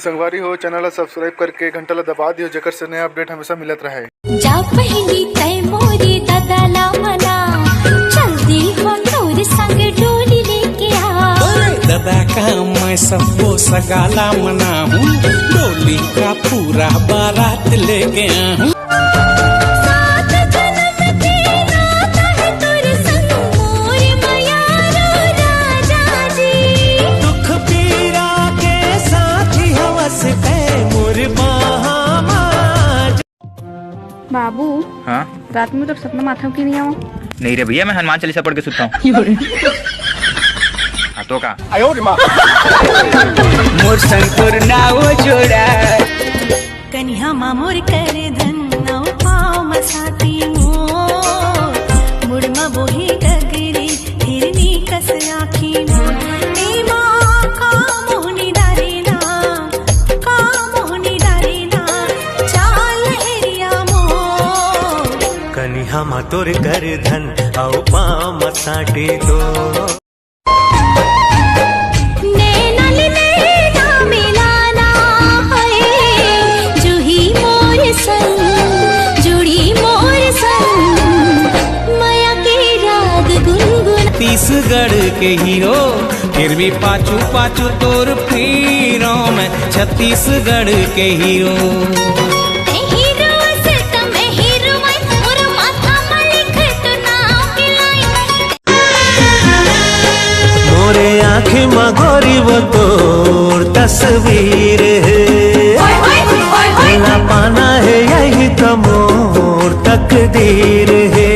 संगवारी हो चैनल ला सब्सक्राइब करके घंटा ला दबा दियो जेकर से नया अपडेट हमेशा मिलत रहे। जा पहली तय मोरी दादा मना जल्दी हो तोर संग डोली लेके आ। दादा का मैं सबको सगाला मना हूँ, डोली का पूरा बारात लेके आ हूँ। बाबू हाँ रात में तो सपना माथा की नहीं आओ। नहीं रे भैया, मैं हनुमान चालीसा पढ़ के सुता हूँ। हाँ तो का मोर संकुर नाव जोड़ा कन्या मामोर कर धन नाव पाव मसाती मोर मुड़मा बोही डगरी हिरनी कस आखी ए मां का मोहनी डारेना का मोहनी डारेना चाल हेरिया मोर कन्या मातोर कर धन औ पाव मसाटी तो छत्तीसगढ़ के हीरो फिर भी पाचू पाचू तोर फिरो में छत्तीसगढ़ के हीरो। मोरे आँखें मगोरी वो तोर तस्वीर है, पाना है यही तो मोर तकदीर है।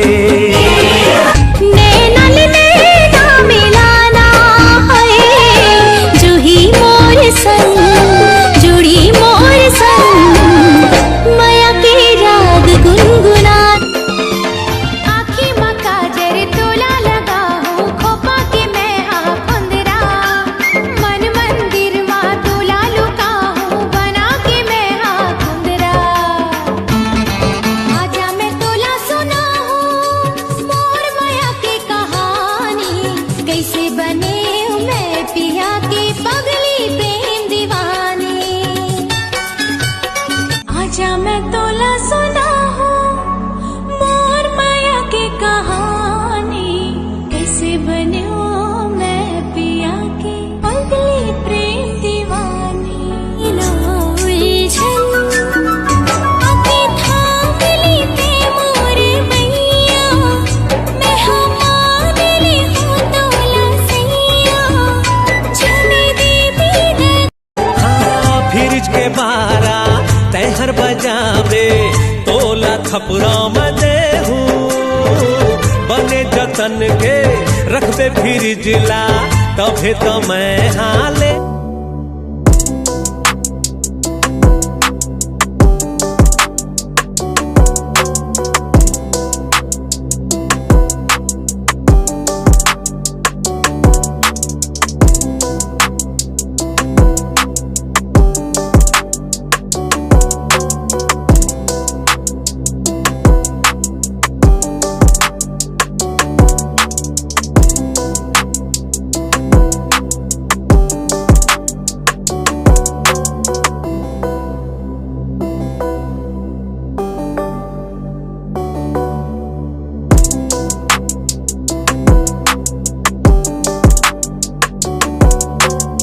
मैं तोला सुना हूँ मोर माया की कहानी, कैसे बने मैं पिया की पगली प्रेम दीवानी। अभी थाम लीते मोरे मैया, मैं हमारे हो तोला सैया चले दीदी फिर के बारा तैहर बजावे तोला थपरा में देहूं, बने जतन के रखबे फिर जिला तभे तो मैं हाले।